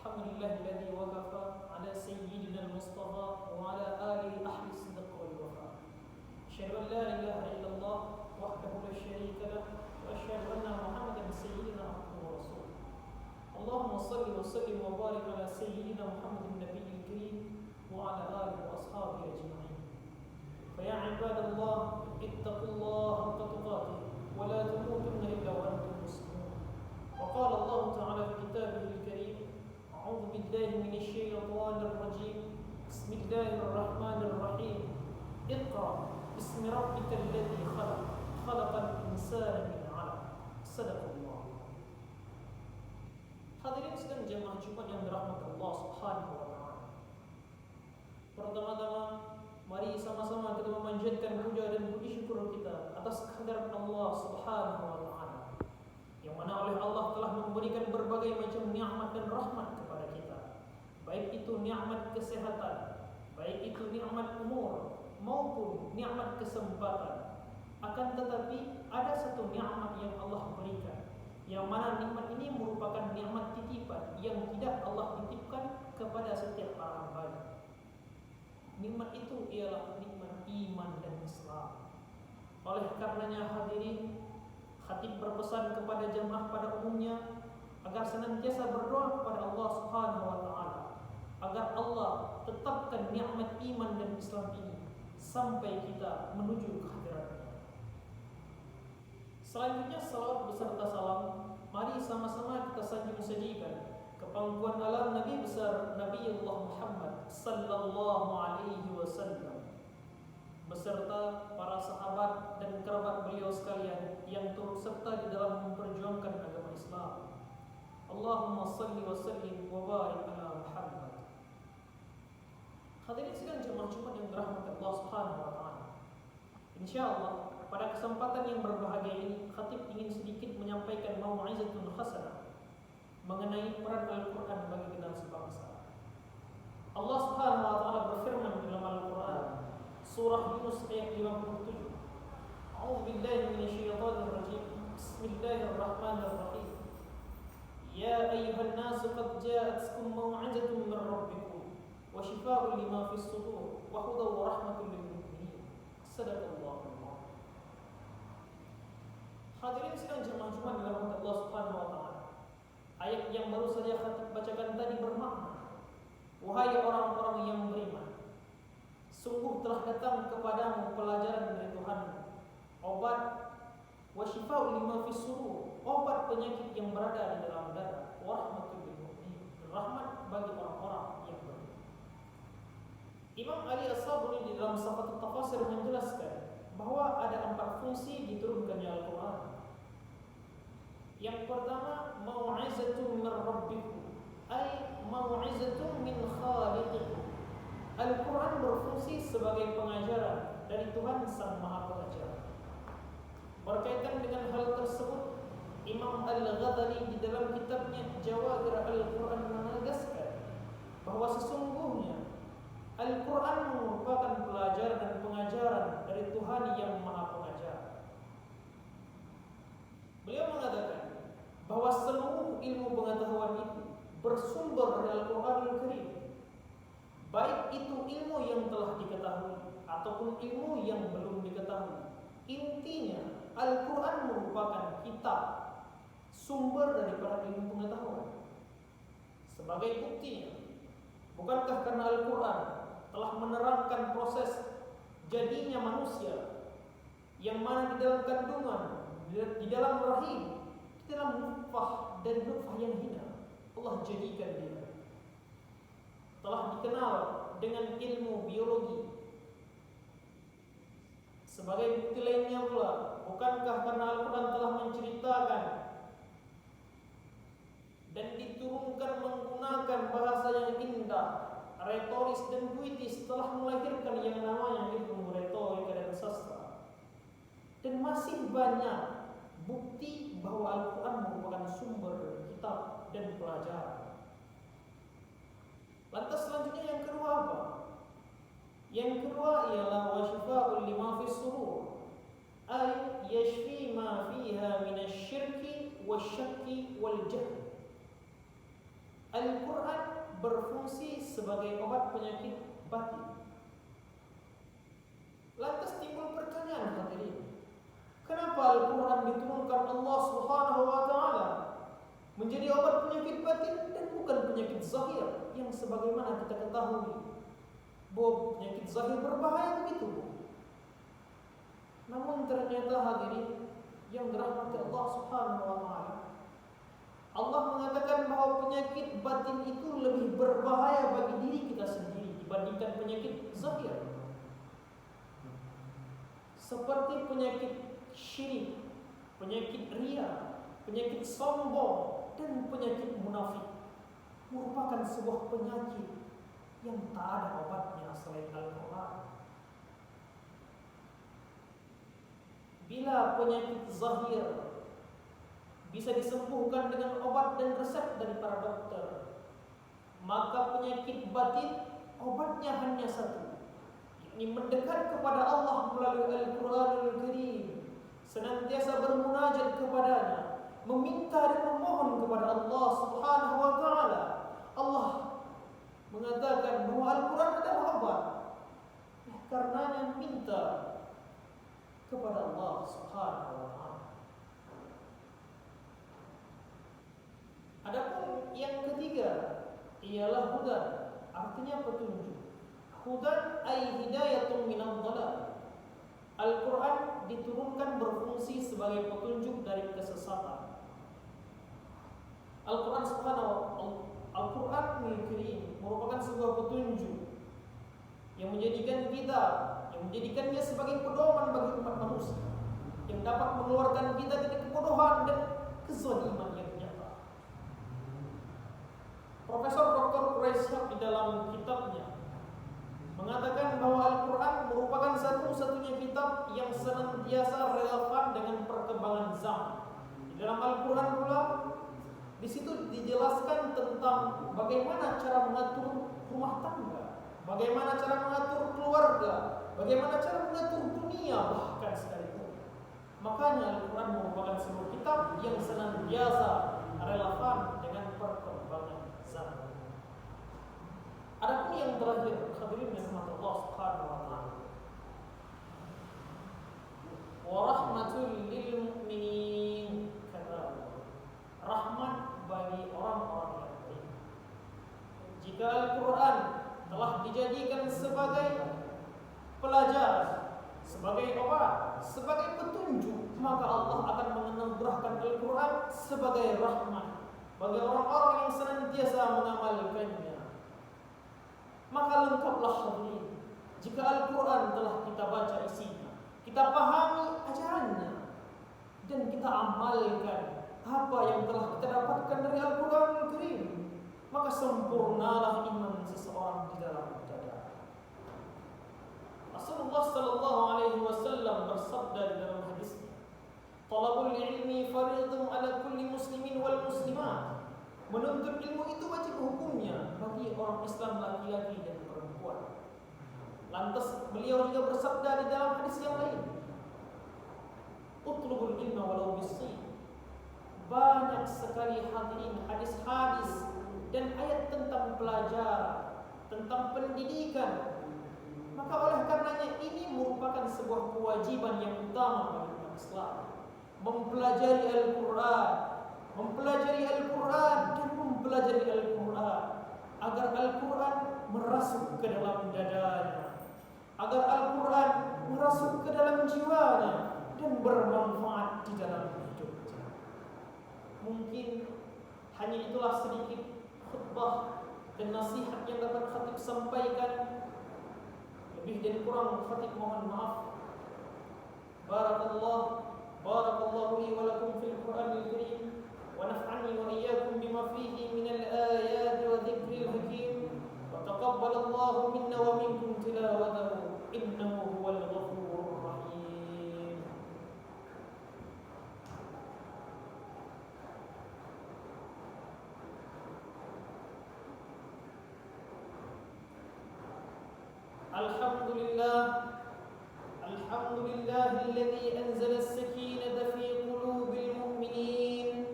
Alhamdulillahilladzi waqafa ala sayyidina al-Mustafa wa ala alihi ahli sidq wal wafa. Asyhadu an la ilaha illallah wahdahu la syarika lah wa asyhadu anna Muhammadan sayyidina abduhu wa rasuluh. Allahumma shalli wa sallim wa barik ala sayyidina Muhammadin nabiyil karim wa ala alihi wa ashabihi ajma'in. Fa ya ibadallah ittaqullaha haqqa tuqatih wa la tamutunna illa wa antum muslimun. Wa qala Allah ta'ala fi kitabihil karim أعوذ بالله من الشيطان الرجيم بسم الله الرحمن الرحيم اقرأ باسم ربك الذي خلق خلق الإنسان من علق صدق الله. Hadirin sedang jemaah Jumat yang dirahmati Allah Subhanahu wa taala. Pertama-tama mari sama-sama kita memanjatkan puja dan puji syukur kita atas kehadirat Allah Subhanahu wa taala, yang mana oleh Allah telah memberikan berbagai macam nikmat dan rahmat kepada kita. Baik itu nikmat kesehatan, baik itu nikmat umur, maupun nikmat kesempatan. Akan tetapi ada satu nikmat yang Allah berikan, yang mana nikmat ini merupakan nikmat titipan yang tidak Allah titipkan kepada setiap para hamba. Nikmat itu ialah nikmat iman dan Islam. Oleh karenanya hadirin, khatib berpesan kepada jemaah pada umumnya agar senantiasa berdoa kepada Allah Subhanahu wa taala agar Allah tetapkan nikmat iman dan Islam ini sampai kita menuju kehadirannya. Selanjutnya salawat beserta salam mari sama-sama kita sanjung sajikan ke pangkuan alam Nabi besar Nabiullah Muhammad sallallahu alaihi wasallam beserta para sahabat dan kerabat beliau sekalian yang turut serta di dalam memperjuangkan agama Islam. Allahumma salli wa sallim wa barik ala Muhammad. Hadirin sekalian jemaah Jumat yang dirahmati Allah Subhanahu wa taala. Insyaallah pada kesempatan yang berbahagia ini khatib ingin sedikit menyampaikan mau'izatun hasanah mengenai peran Al-Qur'an bagi generasi bangsa. Allah Subhanahu wa taala berfirman dalam Al-Qur'an Surah Yunus ayat 57. A'udzu billahi minasyaitonir rajim. Bismillahirrahmanirrahim. Ya ayyuhan nasu qad ja'atkum mau'izatun min rabbikum wa shifaa'un lima fis sudur wa hudan wa rahmatun lil mu'minin. Sadaqallahu. Hadirin sedang jemaah Jumat dirahmati Allah Subhanahu wa taala. Ayat yang baru saja khatib bacakan tadi bermakna, wahai orang-orang yang beriman, sungguh telah datang kepadamu pelajaran dari Tuhanmu, obat wa syifa'un lima fis sudur, obat penyakit yang berada di dalam dada, wa rahmatul lil mu'minin, rahmat bagi orang-orang yang beriman. Imam Ali As-Sabuni di dalam Safatul Tafasir menjelaskan bahwa ada 4 fungsi diturunkannya Al-Quran. Yang pertama, mau'izatun min rabbikum, ay mau'izatun min khaliqikum. Al-Quran berfungsi sebagai pengajaran dari Tuhan Sang Maha Pengajar. Berkaitan dengan hal tersebut, Imam Al-Ghazali di dalam kitabnya Jawahir Al-Quran menegaskan bahwa sesungguhnya Al-Quran merupakan pelajaran dan pengajaran dari Tuhan Yang Maha Pengajar. Beliau mengatakan bahwa seluruh ilmu pengetahuan itu bersumber dari Al-Quranul Karim, baik itu ilmu yang telah diketahui ataupun ilmu yang belum diketahui. Intinya Al-Quran merupakan kitab, sumber daripada ilmu pengetahuan. Sebagai buktinya, bukankah karena Al-Quran telah menerangkan proses jadinya manusia, yang mana di dalam kandungan, di dalam rahim, di dalam nutfah dan nutfah yang hina, Allah jadikan dia. Telah dikenal dengan ilmu biologi. Sebagai bukti lainnya pula, bukankah karena Al-Quran telah menceritakan dan diturunkan menggunakan bahasa yang indah, retoris dan puitis, telah melahirkan yang namanya ilmu retorika dan sastra. Dan masih banyak bukti bahwa Al-Quran merupakan sumber kitab dan pelajaran. Lantas selanjutnya yang kedua apa? Yang kedua ialah wa syifa'un lima fis sudur, ay yashfi ma fiha min asy-syirki wasyakki wal jahl. Al-Quran berfungsi sebagai obat penyakit batin. Lantas timbul pertanyaan hadirin, kenapa Al-Quran diturunkan Allah Subhanahu wa Ta'ala menjadi obat penyakit batin dan bukan penyakit zahir yang sebagaimana kita ketahui bahwa penyakit zahir berbahaya begitu. Namun ternyata hadirin yang dirahmati Allah Subhanahu wa Ta'ala, Allah mengatakan bahwa penyakit batin itu lebih berbahaya bagi diri kita sendiri dibandingkan penyakit zahir. Seperti penyakit syirik, penyakit riya, penyakit sombong, dan penyakit munafik merupakan sebuah penyakit yang tak ada obatnya selain Al-Quran. Bila penyakit zahir bisa disembuhkan dengan obat dan resep dari para dokter, maka penyakit batin obatnya hanya satu, yakni mendekat kepada Allah melalui Al-Quranul Karim, senantiasa bermunajat kepadanya, meminta dan memohon kepada Allah Subhanahu wa Ta'ala. Allah mengatakan bahwa Al-Quran adalah obat, karenanya minta kepada Allah Subhanahu wa Ta'ala. Adapun yang ketiga ialah hudan, artinya petunjuk. Hudan ay hidayatun minadh dhalal. Al-Quran diturunkan berfungsi sebagai petunjuk dari kesesatan. Al-Quran Al-Quranul Karim merupakan sebuah petunjuk yang menjadikan kita, yang menjadikannya sebagai pedoman bagi umat manusia, yang dapat mengeluarkan kita dari kebodohan dan kezaliman yang nyata. Profesor Dr. Quraisyah di dalam kitabnya mengatakan bahwa Al-Quran merupakan satu-satunya kitab yang senantiasa relevan dengan perkembangan zaman. Di dalam Al-Quran pula, di situ dijelaskan tentang bagaimana cara mengatur rumah tangga, bagaimana cara mengatur keluarga, bagaimana cara mengatur dunia bahkan sekalipun. Makanya Al-Quran merupakan sebuah kitab yang senantiasa relevan dengan perkembangan zaman. Adapun yang terakhir, hadirin yang dirahmati Allah Subhanahu wa Ta'ala, wa rahmatul lil mu'minin, kata rahmat bagi orang-orang yang beriman. Jika Al-Quran telah dijadikan sebagai pelajaran, sebagai obat, sebagai petunjuk, maka Allah akan menganugerahkan Al-Quran sebagai rahmat bagi orang-orang yang senantiasa mengamalkannya. Maka lengkaplah hadirin jika Al-Quran telah kita baca isinya, kita pahami ajarannya, dan kita amalkan apa yang telah kita dapatkan dari Al-Quranul Karim, maka sempurnalah iman seseorang di dalam dada. Rasulullah sallallahu alaihi wasallam bersabda di dalam hadisnya, "Talabul ilmi fardhun ala kulli muslimin wal muslimat." Menuntut ilmu itu wajib hukumnya bagi orang Islam laki-laki dan perempuan. Lantas beliau juga bersabda di dalam hadis yang lain, "Utlubul ilma walau bis-sin." Banyak sekali hadirin hadis-hadis dan ayat tentang pelajaran, tentang pendidikan. Maka oleh karenanya ini merupakan sebuah kewajiban yang utama bagi umat Islam, mempelajari Al-Quran, dan mempelajari Al-Quran agar Al-Quran merasuk ke dalam dadanya, agar Al-Quran merasuk ke dalam jiwanya dan bermanfaat di dalam hidupnya. Mungkin hanya itulah sedikit khutbah dan nasihat yang dapat khatib sampaikan. Lebih dan kurang khatib mohon maaf. Barakallahu li wa lakum fil Qur'anil Karim, wa naf'ani wa iyyakum bima fihi minal ayati wa dzikril hakim, wa taqabbalallahu minna wa minkum tilawatahu innahu huwal ghafurur rahim. Alhamdulillahilladzi anzala as-sakinata fi qulubil mu'minin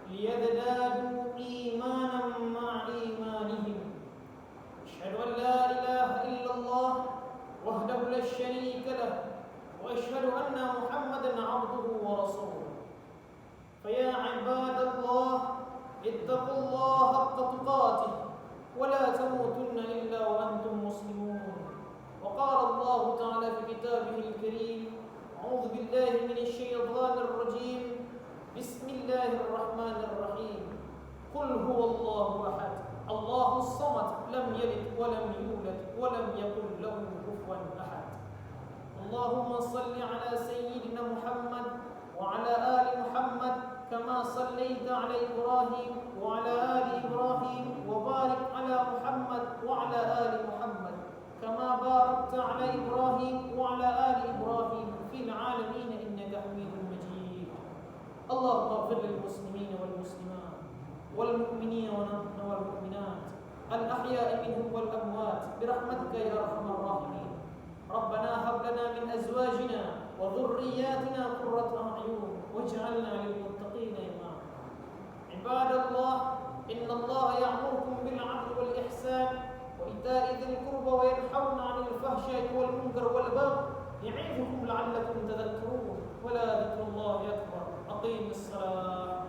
liyazdadu imanan ma'a imanihim قل هو الله أحد الله الصمد لم يلد ولم يولد ولم يكن له كفوا أحد. اللهم صل على سيدنا محمد وعلى آل محمد كما صليت على إبراهيم وعلى آل إبراهيم وبارك على محمد وعلى آل محمد كما باركت على إبراهيم وعلى آل إبراهيم في العالمين إنك حميد مجيد. اللهم اغفر للمسلمين والمسلمات والمؤمنين والمؤمنات الأحياء منهم والأموات برحمتك يا أرحم الراحمين. ربنا هب لنا من أزواجنا وذرياتنا قرة أعين واجعلنا للمتقين إماما. عباد الله، إن الله يأمركم بالعدل والإحسان وإيتاء ذي القربى وينهون عن الفحشاء والمنكر والبغي يعظكم لعلكم تذكرون. ولا ذكر الله أكبر. أقيموا الصلاة.